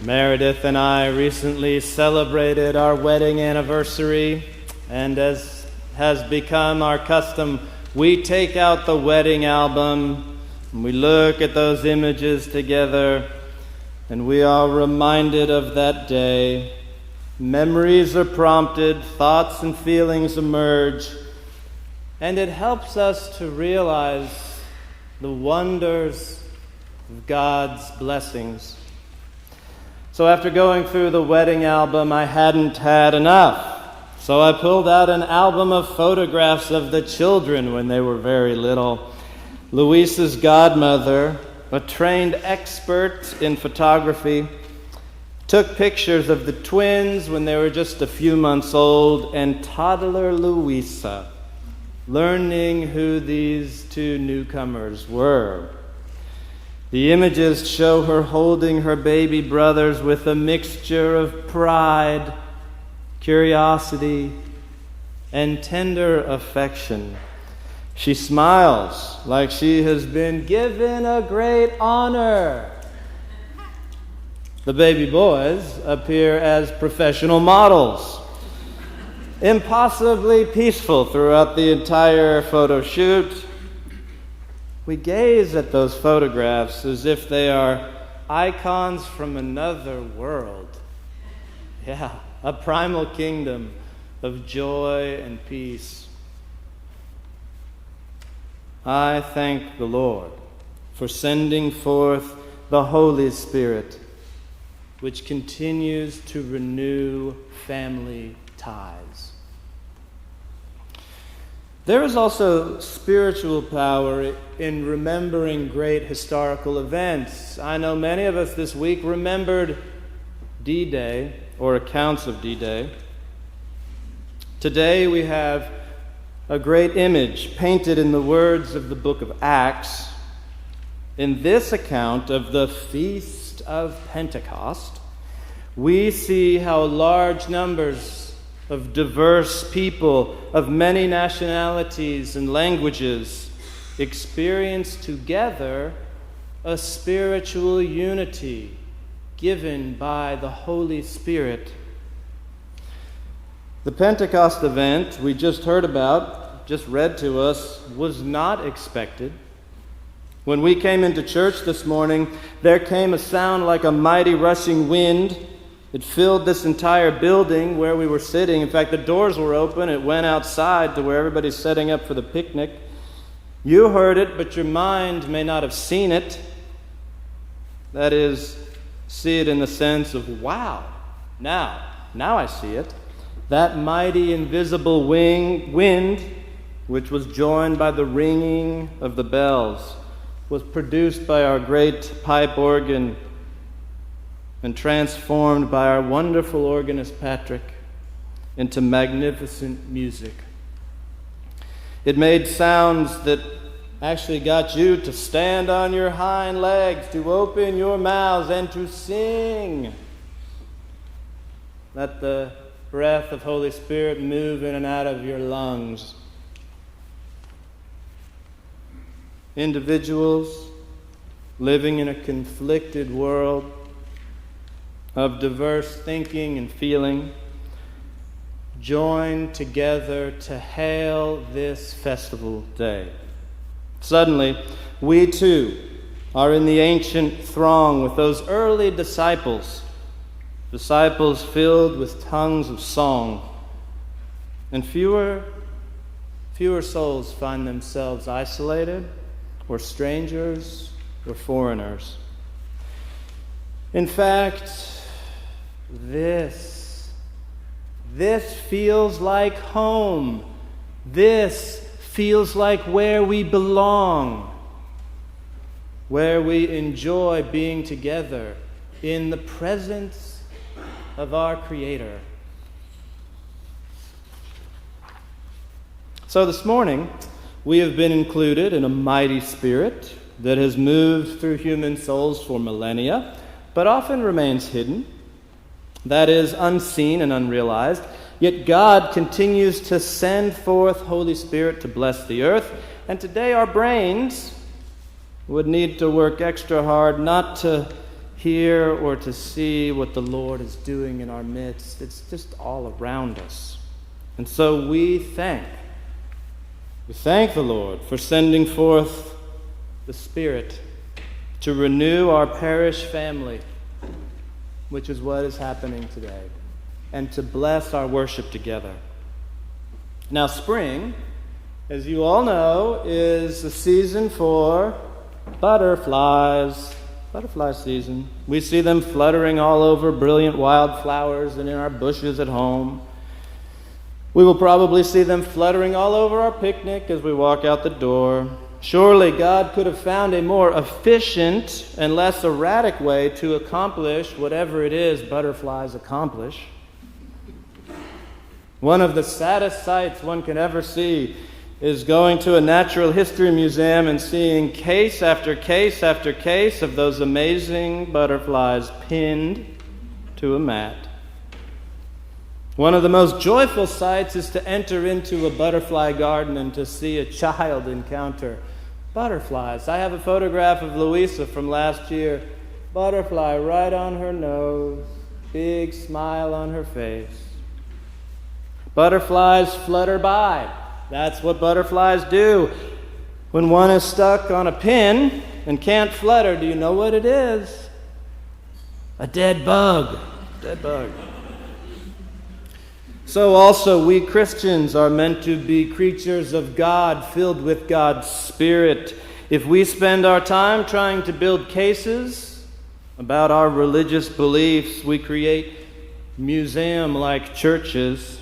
Meredith and I recently celebrated our wedding anniversary, and as has become our custom, we take out the wedding album and we look at those images together, and we are reminded of that day. Memories are prompted, thoughts and feelings emerge, and it helps us to realize the wonders of God's blessings. So after going through the wedding album, I hadn't had enough. So I pulled out an album of photographs of the children when they were very little. Luisa's godmother, a trained expert in photography, took pictures of the twins when they were just a few months old, and toddler Luisa, learning who these two newcomers were. The images show her holding her baby brothers with a mixture of pride, curiosity, and tender affection. She smiles like she has been given a great honor. The baby boys appear as professional models, impossibly peaceful throughout the entire photo shoot. We gaze at those photographs as if they are icons from another world. Yeah, a primal kingdom of joy and peace. I thank the Lord for sending forth the Holy Spirit, which continues to renew family ties. There is also spiritual power in remembering great historical events. I know many of us this week remembered D-Day, or accounts of D-Day. Today we have a great image painted in the words of the book of Acts. In this account of the Feast of Pentecost, we see how large numbers of diverse people of many nationalities and languages experience together a spiritual unity given by the Holy Spirit. The Pentecost event we just heard about, just read to us, was not expected. When we came into church this morning, there came a sound like a mighty rushing wind. It filled this entire building where we were sitting. In fact, the doors were open. It went outside to where everybody's setting up for the picnic. You heard it, but your mind may not have seen it. That is, see it in the sense of, wow, now I see it. That mighty invisible wind, which was joined by the ringing of the bells, was produced by our great pipe organ and transformed by our wonderful organist Patrick into magnificent music. It made sounds that actually got you to stand on your hind legs, to open your mouths, and to sing. Let the breath of Holy Spirit move in and out of your lungs. Individuals living in a conflicted world of diverse thinking and feeling, join together to hail this festival day. Suddenly, we too are in the ancient throng with those early disciples filled with tongues of song, and fewer souls find themselves isolated or strangers or foreigners. In fact, this feels like home. This feels like where we belong, where we enjoy being together in the presence of our Creator. So this morning, we have been included in a mighty spirit that has moved through human souls for millennia, but often remains hidden. That is, unseen and unrealized. Yet God continues to send forth Holy Spirit to bless the earth. And today our brains would need to work extra hard not to hear or to see what the Lord is doing in our midst. It's just all around us. And so we thank the Lord for sending forth the Spirit to renew our parish family, which is what is happening today, and to bless our worship together. Now, spring, as you all know, is the season for butterflies. Butterfly season. We see them fluttering all over brilliant wildflowers and in our bushes at home. We will probably see them fluttering all over our picnic as we walk out the door. Surely God could have found a more efficient and less erratic way to accomplish whatever it is butterflies accomplish. One of the saddest sights one can ever see is going to a natural history museum and seeing case after case after case of those amazing butterflies pinned to a mat. One of the most joyful sights is to enter into a butterfly garden and to see a child encounter butterflies. I have a photograph of Louisa from last year. Butterfly right on her nose, big smile on her face. Butterflies flutter by. That's what butterflies do. When one is stuck on a pin and can't flutter, do you know what it is? A dead bug. Dead bug. So also we Christians are meant to be creatures of God, filled with God's Spirit. If we spend our time trying to build cases about our religious beliefs, we create museum-like churches.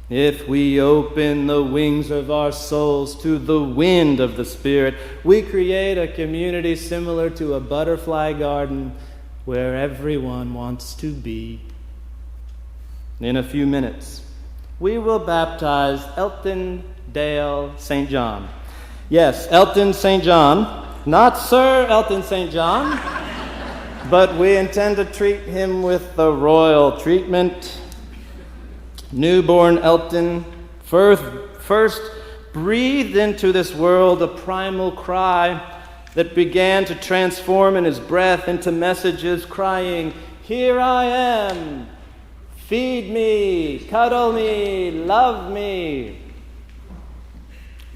If we open the wings of our souls to the wind of the Spirit, we create a community similar to a butterfly garden where everyone wants to be. In a few minutes, we will baptize Elton Dale St. John. Yes, Elton St. John, not Sir Elton St. John, but we intend to treat him with the royal treatment. Newborn Elton first breathed into this world a primal cry that began to transform in his breath into messages crying, "Here I am, feed me, cuddle me, love me."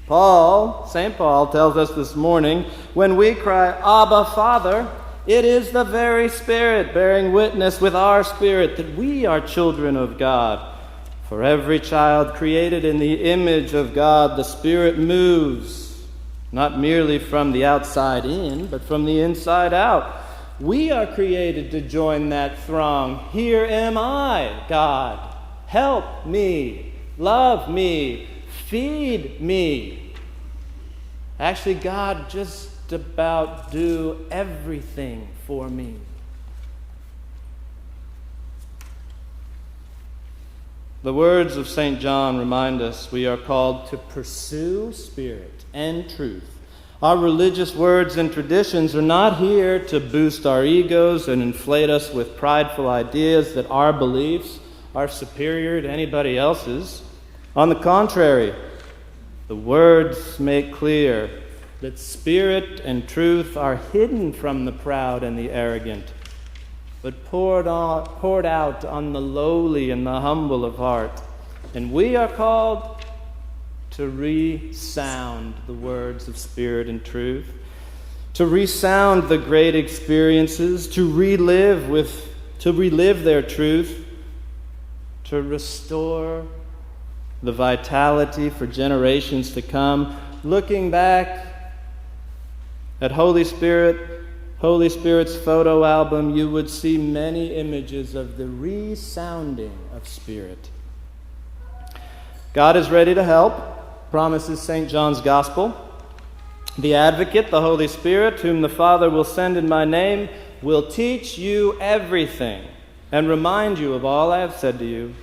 St. Paul tells us this morning, when we cry, "Abba, Father," it is the very Spirit bearing witness with our spirit that we are children of God. For every child created in the image of God, the Spirit moves, not merely from the outside in, but from the inside out. We are created to join that throng. Here am I, God. Help me, love me, feed me. Actually, God just about do everything for me. The words of St. John remind us we are called to pursue spirit and truth. Our religious words and traditions are not here to boost our egos and inflate us with prideful ideas that our beliefs are superior to anybody else's. On the contrary, the words make clear that spirit and truth are hidden from the proud and the arrogant, but poured out on the lowly and the humble of heart. And we are called to resound the words of spirit and truth, to resound the great experiences, to relive their truth, to restore the vitality for generations to come. Looking back at Holy Spirit's photo album, you would see many images of the resounding of Spirit. God is ready to help, promises St. John's Gospel. The Advocate, the Holy Spirit, whom the Father will send in my name, will teach you everything and remind you of all I have said to you.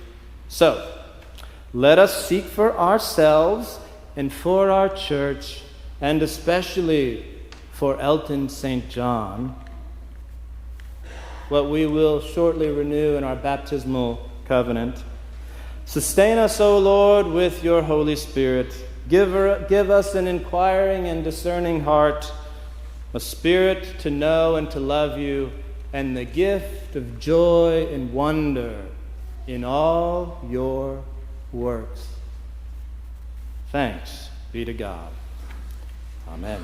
So, let us seek for ourselves and for our church, and especially for Elton St. John, what we will shortly renew in our baptismal covenant. Sustain us, O Lord, with your Holy Spirit. Give us an inquiring and discerning heart, a spirit to know and to love you, and the gift of joy and wonder in all your works. Thanks be to God. Amen.